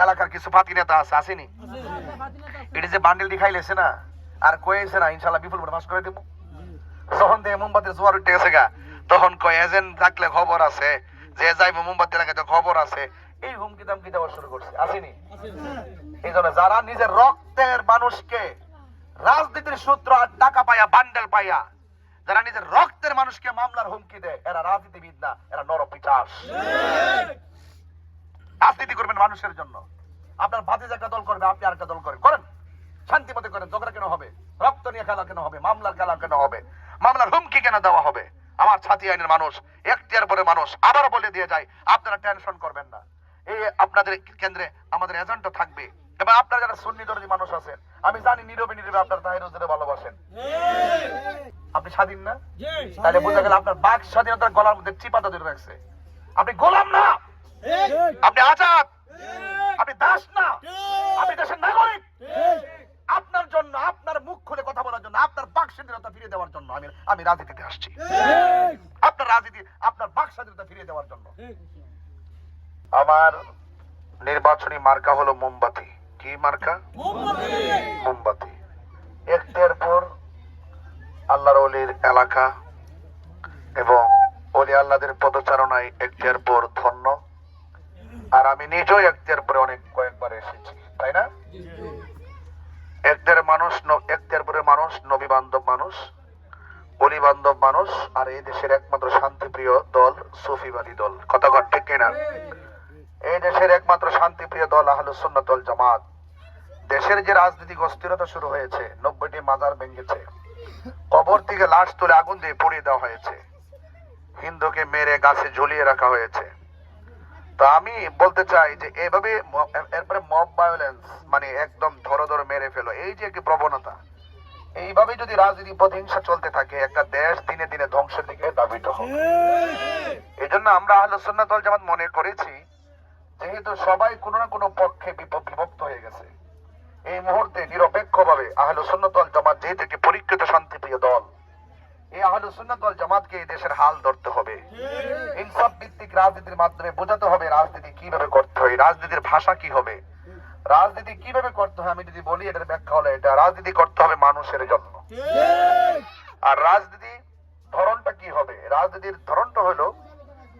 এলাকার কিছু ফাতি নেতা আছে, আসেনি? এটা যে বান্ডেল দেখাইলেছে না আর কয়েছে না ইনশাল্লাহ বিপুল ভোটে পাস করে দেবো। যখন দিয়ে মোমবাতির জোয়ার উঠে গেছে গা, তখন কয় এজেন্ট থাকলে খবর আছে, যে যাইবো মোমবাতি লাগাইতে খবর আছে, এই হুমকি দামকি দেওয়া শুরু করছে, আসেনি? এই জন্য যারা নিজের রক্তের মানুষকে রাজনীতির সূত্র আর টাকা পাইয়া বান্ডেল পাইয়া যারা নিজের রক্তের মানুষকে মামলার হুমকি দেয়, এরা রাজনীতিবিদ না, এরা নরপিশাচ। রাজনীতি করবেন মানুষের জন্য। আপনার ভাতিজা একটা দল করবে, আপনি আরেকটা দল করেন, শান্তি মতে করেন। ঝগড়া কেন হবে? রক্ত নিয়ে খেলা কেন হবে? মামলার খেলা কেন হবে? মামলার হুমকি কেন দেওয়া হবে? আমার ছাতি আইনের মানুষ, এখতিয়ার পরে মানুষ আবার বলে দিয়ে যায়, আপনারা টেনশন করবেন না। এই আপনাদের কেন্দ্রে আমাদের এজেন্টও থাকবে, এবং আপনারা যারা সুন্নি দরদি মানুষ আছেন, আমি জানি নীরবে নীরবে আপনার তাহির হুজুরে ভালোবাসেন। আপনি স্বাধীন না? তাহলে বোঝা গেল আপনার বাক স্বাধীনতার গলার মধ্যে চিপাটা ধরে রাখছে। আপনি গোলাম না, আপনি আজাদ, আপনি দাস না, আপনি দেশের নাগরিক। আপনার জন্য, আপনার মুখ খুলে কথা বলার জন্য, আপনার বাক স্বাধীনতা ফিরিয়ে দেওয়ার জন্য আমি রাজনীতিতে আসছি। আপনার রাজনীতি, আপনার বাক স্বাধীনতা ফিরিয়ে দেওয়ার জন্য। আমার নির্বাচনী মার্কা হলো মোমবাতি। কি মার্কা? মোমবাতি। একটার পর আল্লাহর ওলির এলাকা এবং ওলি আল্লাহদের পদচারণায় একটার পর ধন্য। আর আমি নিজেও একটার পরে কয়েকবার এসেছি, তাই না? একটার পরে মানুষ, নবী বান্ধব মানুষ, অলি বান্ধব মানুষ, আর এই দেশের একমাত্র শান্তিপ্রিয় দল সুফিবাদী দল। কথা কন ঠিক কিনা? এই দেশের একমাত্র শান্তিপ্রিয় দল আহলুস সুন্নাত ওয়াল জামাত। দেশের যে রাজনৈতিক অস্থিরতা শুরু হয়েছে, 90টি মাজার ভেঙেছে, কবর থেকে লাশ তুলে আগুন দিয়ে পুড়িয়ে দেওয়া হয়েছে, হিন্দুকে মেরে গাছে ঝুলিয়ে রাখা হয়েছে। তো আমি বলতে চাই যে এভাবে এরপরে মব ভায়োলেন্স, মানে একদম ধরে মেরে ফেলো, এই যে একটি প্রবণতা, এইভাবে যদি রাজনীতি প্রতিহিংসা চলতে থাকে, একটা দেশ দিনে দিনে ধ্বংসের দিকে ধাবিত হবে। এই জন্য আমরা আহলুস সুন্নাত ওয়াল জামাত মনে করেছি, যেহেতু সবাই কোনো না কোনো পক্ষে বিভক্ত হয়ে গেছে, এই মুহূর্তে নিরপেক্ষভাবে আহলুস সুন্নাত ওয়াল জামাত যেহেতু একটি পরীক্ষিত শান্তিপ্রিয় দল, এই আহলুস সুন্নাত ওয়াল জামাতকে এই দেশের হাল ধরতে হবে। ইনসাফ ভিত্তিক রাজনীতির মাধ্যমে বোঝাতে হবে রাজনীতি কিভাবে করতে হয়, রাজনীতির ভাষা কি হবে, রাজনীতি কিভাবে করতে হয়। আমি যদি বলি এটার ব্যাখ্যা হলো এটা, রাজনীতি করতে হবে মানুষের জন্য। আর রাজনীতি ধরনটা কি হবে? রাজনীতির ধরনটা হলো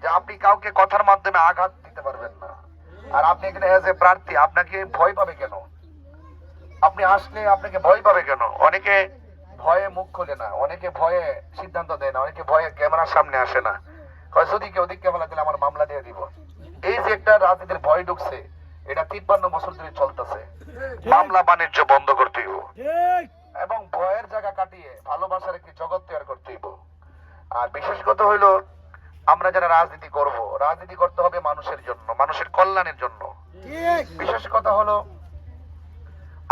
যে আপনি কাউকে কথার মাধ্যমে আঘাত দিতে পারবেন না। আর আপনি এখানে এজ এ প্রার্থী, আপনাকে ভয় পাবে কেন? আপনি আসলে আপনাকে ভয় পাবে কেন? অনেকে ভয়ে মুখ খোলে না, অনেকে ভয়ে সিদ্ধান্ত দেয় না, অনেকে ভয়ে ক্যামেরার সামনে আসে না, যদি কেউ দিকে বলা দিলে আমার মামলা দিয়ে দিব। এই যে একটা রাজনীতির ভয় ঢুকছে, এটা 53 বছর ধরে চলতেছে। মামলা বাণিজ্য বন্ধ করতে হইব এবং ভয়ের জায়গা কাটিয়ে ভালোবাসার একটি জগৎ তৈরি করতে হইব। আর বিশেষ কথা হইলো, আমরা যারা রাজনীতি করব, রাজনীতি করতে হবে মানুষের জন্য, মানুষের কল্যাণের জন্য। বিশেষ কথা হলো,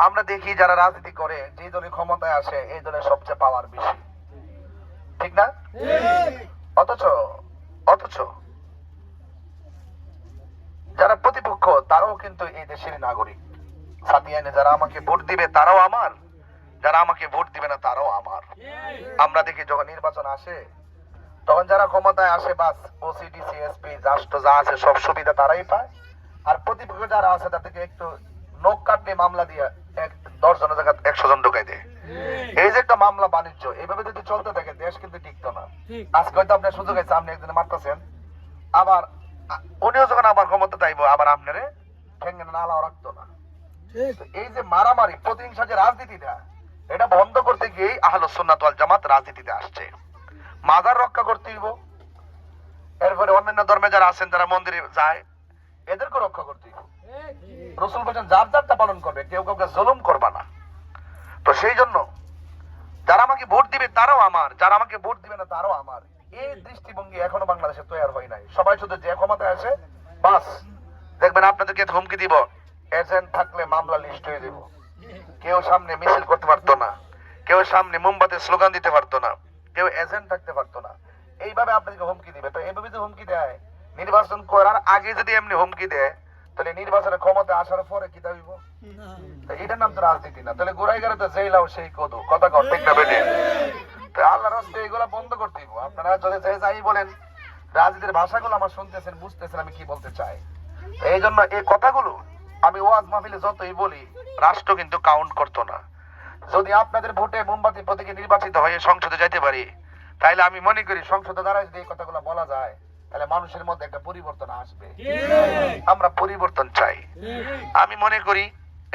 আমরা দেখি যারা রাজনীতি করে, যে দলের ক্ষমতায় আসে, এই দলের সবচেয়ে পাওয়ার বেশি, ঠিক না? অথচ যারা প্রতিপক্ষ, তারাও কিন্তু এই দেশের নাগরিক। সাদিয়ানে যারা আমাকে ভোট দিবে তারাও আমার, যারা আমাকে ভোট দিবে না তারাও আমার। আমরা দেখি যখন নির্বাচন আসে, তখন যারা ক্ষমতায় আসে, বাস ওসিডি সিএসপি রাষ্ট্র যা আছে সব সুবিধা তারাই পায়। আর প্রতিপক্ষ যারা আছে তাদেরকে একটু নখ কাটলে মামলা দিয়ে 10 জনের জায়গায় 100 জন ঢুকাই দেয়। এই যে একটা মামলা বাণিজ্য, এইভাবে যদি চলতে থাকে দেশ কিন্তু টিকতো না। আজকে হয়তো আপনার সুযোগ আছে, আপনি একজনে মারতেছেন, আবার উনিও যখন আবার ক্ষমতা চাইবো, আবার আপনারে ঠেঙ্গে নালাও রাখতো না। এই যে মারামারি প্রতিহিংসা যে রাজনীতিটা, এটা বন্ধ করতে গিয়ে আহলুস সুন্নাত ওয়াল জামাত রাজনীতিতে আসছে। মাজার রক্ষা করতে হইব, এরপরে অন্যান্য ধর্মে যারা আছেন, যারা মন্দিরে যায়, এদেরকে রক্ষা করতে হইব। রাসূল বলেন যার যারটা পালন করবে, কেউ কাউকে জুলুম করবা না। তো সেই জন্য যারা আমাকে ভোট দিবে তারাও আমার, যারা আমাকে ভোট দিবে না তারাও আমার, এই দৃষ্টিভঙ্গি এখনো বাংলাদেশে তৈরি হয় নাই। সবাই শুধু যে ক্ষমতায় আসে, বাস দেখবেন আপনাদেরকে ধমকি দিব, এজেন্ট থাকলে মামলা লিস্ট হয়ে দেব। কেউ সামনে মিছিল করতে পারতো না, কেউ সামনে মোমবাতি স্লোগান দিতে পারতো না, কেউ এজেন্ট থাকতে পারতো না। এইভাবে আপনাদেরকে হুমকি দিবে। তো এইভাবে যে হুমকি দেয়, নির্বাচন করার আগে যদি এমনি হুমকি দেয়, তাহলে নির্বাচনের ক্ষমতা আসার পরে কি দাবিব? এটার নাম তো রাজনীতি না। তাহলে গোড়াই গেলে তো যেই লাও সেই কদু, কথা কর ঠিক না বেটে? আল্লাহর রাস্তায় এগুলা বন্ধ করতে দিব। আপনারা যদি যাই বলেন, রাজনীতির ভাষাগুলো আমার শুনতেছেন, বুঝতেছেন আমি কি বলতে চাই। এই জন্য এই কথাগুলো আমি ওয়াজ মাহফিলে যতই বলি, রাষ্ট্র কিন্তু কাউন্ট করতো না। যদি আপনাদের ভোটে মোমবাতি প্রতীকে নির্বাচিত হয়ে সংসদে যাইতে পারি, তাইলে আমি মনে করি সংসদে দ্বারা যদি এই কথাগুলো বলা যায়, তাহলে মানুষের মধ্যে একটা পরিবর্তন আসবে। আমরা পরিবর্তন চাই। আমি মনে করি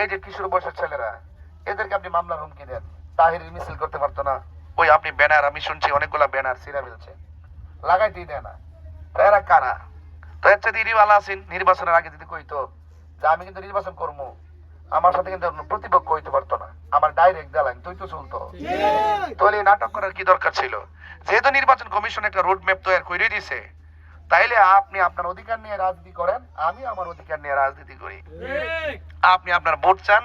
এই যে কিশোর বয়সের ছেলেরা, এদেরকে আপনি মামলার হুমকি দেন, তাহিরের মিছিল করতে পারতো না? ওই আপনি ব্যানার, আমি শুনছি অনেকগুলা ব্যানার ছিঁড়া ফেলছে, লাগাইতেই দেয় না। তো এরা কারা? তো এর চাইতে ইরিওয়ালা আছেন, নির্বাচনের আগে যদি কইতো যে আমি কিন্তু নির্বাচন করবো, আমার সাথে কিন্তু প্রতিপক্ষ হইতে পারতো না, আমার ডাইরেক্ট দেলাইন তুই তো চলতো। তাহলে এই নাটক করার কি দরকার ছিল? যেহেতু নির্বাচন কমিশন একটা রোড ম্যাপ তৈরি করে দিছে, তাইলে আপনি আপনার অধিকার নিয়ে রাজনীতি করেন, আমি আমার অধিকার নিয়ে রাজনীতি করি। আপনি আপনার ভোট চান,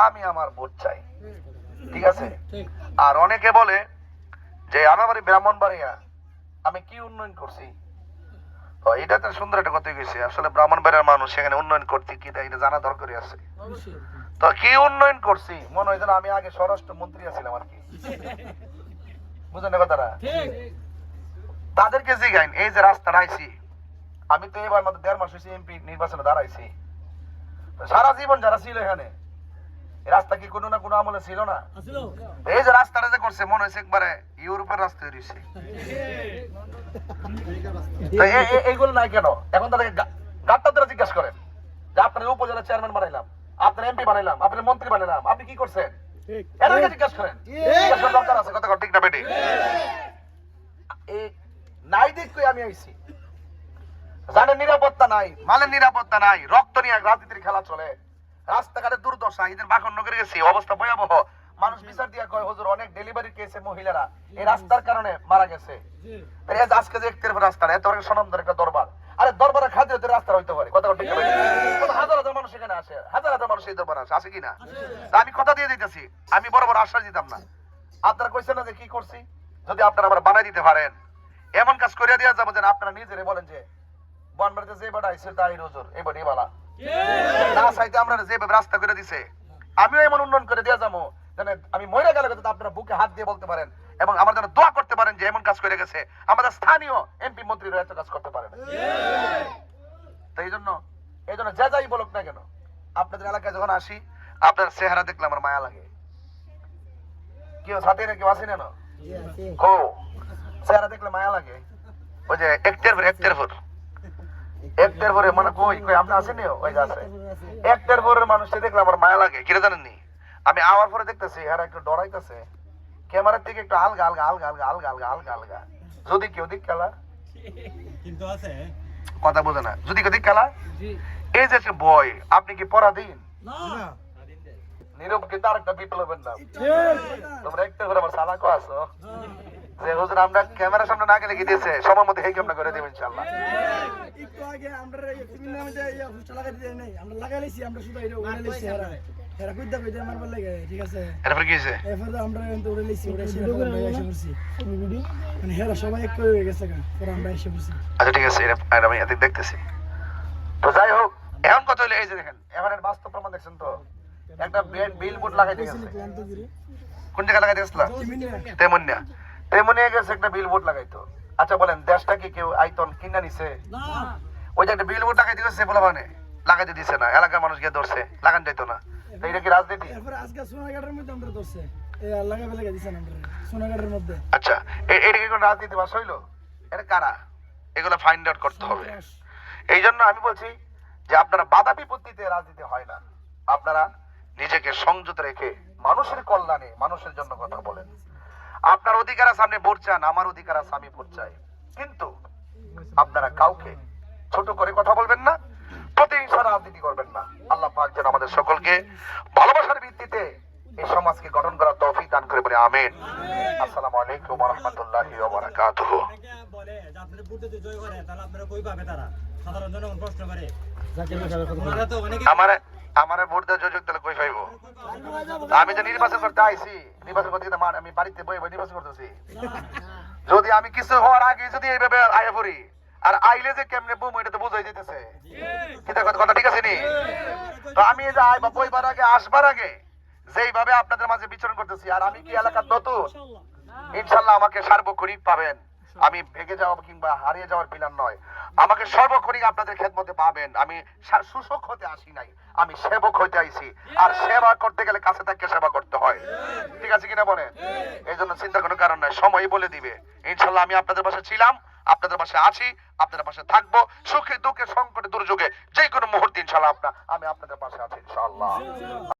আমি আমার ভোট চাই, ঠিক আছে? আর অনেকে বলে যে আমার বাড়ি ব্রাহ্মণবাড়িয়া, আমি কি উন্নয়ন করছি? এটা তো সুন্দর একটা কথা গেছে। আসলে ব্রাহ্মণবাড়িয়ার মানুষ সেখানে উন্নয়ন করতে কি, এটা জানা দরকারই আছে। তো কি উন্নয়ন করছি? মনে হয় যেন আমি আগে স্বরাষ্ট্র মন্ত্রী আছিলাম আর কি, বুঝলেন না কথাটা? তাদেরকে জিগাইন, এই যে রাস্তা আইছি, আমি তো এবার মাত্র 1.5 মাস হয়েছে এমপি নির্বাচনে দাঁড়াইছি। সারা জীবন যারা ছিল এখানে, এই রাস্তা কি কোনো না কোনো আমলে ছিল না? এই যে রাস্তাটা যে করছে, মনে হয়েছে একবারে ইউরোপের রাস্তা হয়েছে। এইগুলো নাই কেন? এখন তাদেরকে গাদ্দাররা জিজ্ঞাসা করেন যে আপনার উপজেলা চেয়ারম্যান বানাইলাম, আপনার এমপি বানাইলাম, আপনার মন্ত্রী বানাইলাম, আপনি কি করছেন? এদেরকে জিজ্ঞাসা করেন। দরকার আছে কথা ঠিক না বেটি? নাই দেখে আমি আইছি, জানেন নিরাপত্তা নাই, মালের নিরাপত্তা নাই, রক্ত নিয়ে রাজনীতির খেলা চলে, রাস্তাঘাটে দুর্দশা। এদের বাখন করে গেছি, অবস্থা ভয়াবহ। মানুষ বিচার দিয়া কয় হুজুর অনেক ডেলিভারি কেসে মহিলারা এই রাস্তার কারণে মারা গেছে। আজকে যে একটি রাস্তা, এত সনন্দর একটা দরবার, আরে দরবারের খাদ্য রাস্তা হইতে পারে, কথা ঠিক না? হাজার হাজার মানুষ এখানে আসে, হাজার হাজার মানুষ এই দরবার আসে কিনা? আমি কথা দিয়ে দিতেছি, আমি বড় বড় আশ্বাস দিতাম না। আপনারা কইছেন না যে কি করছি? যদি আপনারা আমার বানাই দিতে পারেন, এমন কাজ করিয়া দিয়া যাবো যেন আপনারা নিজেরে বলেন যে বনবাড়িতে যে বাড়া আইছে তাই হুজুর এই বাড়ি বালা না চাইতে আমরা যেভাবে রাস্তা করে দিছে, আমিও এমন উন্নয়ন করে দিয়া যাবো যেন আমি মরে গেলে আপনারা বুকে হাত দিয়ে বলতে পারেন এবং আমার জন্য দোয়া করতে পারেন যে এমন কাজ করে গেছে আমাদের স্থানীয় এমপি মন্ত্রীরা এত কাজ করতে পারে না। তো এই জন্য যে যাই বলুক না কেন, আপনাদের এলাকায় যখন আসি, আপনার চেহারা দেখলে আমার মায়া লাগে। কেউ সাথে না কেউ আসে না, ও চেহারা দেখলে মায়া লাগে। ওই যে একটার পরে মানে কই আপনি আসেনি, ওই যে আছে একটার পরের মানুষটা দেখলে আমার মায়া লাগে। কিরে জানেননি? আমি আওয়ার পরে দেখতেছি এরা একটু ডরাইতেছে, ক্যামেরার থেকে একটু আলগা আলগা আলগা আলগা আলগা আলগা আলগা আলগা। যদি কেউ দিক খেলা কিন্তু আছে, কথা বোঝে না। যদি কেউ দিক খেলা, এই যে বই, আপনি কি পড়া দিন নীরব কিন্তু আরেকটা বিপ্লবের নাম। তোমরা একটা করে আমার সালাকো আছো যে হুজুর আমরা ক্যামেরার সামনে না গেলে কি দিয়েছে সময় মধ্যে হেকে আমরা করে দেব ইনশাআল্লাহ। একটু আগে আমরা টিভি নামে যে হোস্টেল লাগাই দিই নাই, আমরা লাগাইছি, আমরা শুধু এটা ওরে লইছি। এরা কইদা কইদা মারবার লাগে, ঠিক আছে? এরপর কি হইছে? এরপর আমরা এন্ড ওরে লইছি, ওরে এসে করছি ভিডিও, মানে হেরা সবাই এক হয়ে গেছে গা, পরে আমরা এসে করছি। আচ্ছা ঠিক আছে, এটা আমি এদিক দেখতেছি। তো যাই হোক, এখন কথা হইলো এই যে দেখেন, এবারের বাস্তব প্রমাণ দেখছেন তো, একটা বিলবোর্ড লাগাই দিয়েছে। কোন জায়গায় লাগাই দিয়েছিল? তেমনিয়া গেছে একটা বিলবোর্ড লাগাইতো। আচ্ছা বলেন, দেশটা কি কেউ আইতন কিনা নিছে? ওই যে একটা বিলবোর্ড লাগাই দিয়েছে বলে মানে লাগাইতে দিছে না, এলাকার মানুষ গিয়ে ধরছে, লাগান যাইতো না। এটা কি রাজনীতি? আজকে সোনাঘাটের মধ্যে আমরা ধরছে, লাগাবে লাগা দিছেন আমরা সোনাঘাটের মধ্যে। আচ্ছা, এটা কি কোন রাজনীতি বাস হইলো? এটা কারা? এগুলো ফাইন্ড আউট করতে হবে। এই জন্য আমি বলছি যে আপনারা বাধা বিপত্তিতে রাজনীতি হয় না, আপনারা নিজেকে সংযত রেখে মানুষের কল্যাণে মানুষের জন্য কথা বলেন। আপনার অধিকার আছে আপনি ভোট চান, আমার অধিকার আছে আমি ভোট চাই, কিন্তু আপনারা কাউকে ছোট করে কথা বলবেন না, প্রতিহিংসা রাজনীতি করবেন না। আল্লাহ পাক যেন আমাদের সকলকে ভালোবাসার ভিত্তিতে এই সমাজকে গঠন করার তৌফিক দান করে বলে আমিন। আসসালামু আলাইকুম ওয়া রাহমাতুল্লাহি ওয়া বারাকাতুহু। বলে যে আপনারা ভোট দিতে জয় করে, তাহলে আপনারা কই পাবে? তারা সাধারণ জনগণ প্রশ্ন করে, আমারে ভোট দেওয়ার যোগ্য তাহলে কই পাইবো? আমি তো নির্বাচন করতে আইছি, নির্বাচন করতে আমি বাড়িতে বই নির্বাচন করতেছি। যদি আমি কিছু হওয়ার আগে যদি এইভাবে আয়া পড়ি, আর আইলে যে কেমনে বুম, এটা তো বুঝাই যেতেছে। কথা ঠিক আছে নি? তো আমি এই যে আইবা বইবার আগে, আসবার আগে যেইভাবে আপনাদের মাঝে বিচরণ করতেছি, আর আমি কি এলাকার নতুন, ইনশাল্লাহ আমাকে সার্বক্ষণিক পাবেন। আমি ভেঙে যাওয়া কিংবা হারিয়ে যাওয়ার প্ল্যান নয়। আমাকে সর্বক্ষণিক আপনাদের খেদমতে পাবেন। আমি শোষক হতে আসি নাই, আমি সেবক হইতে আইছি। আর সেবা করতে গেলে কাছে থেকে সেবা করতে হয়, ঠিক আছে কিনা বলেন? এই জন্য চিন্তার কোনো কারণ নাই, সময়ই বলে দিবে। ইনশাল্লাহ আমি আপনাদের পাশে ছিলাম, আপনাদের পাশে আছি, আপনাদের পাশে থাকবো, সুখে দুঃখে সংকটে দুর্যোগে যে কোনো মুহূর্তে ইনশাল্লাহ আমি আপনাদের পাশে আছি ইনশাআল্লাহ।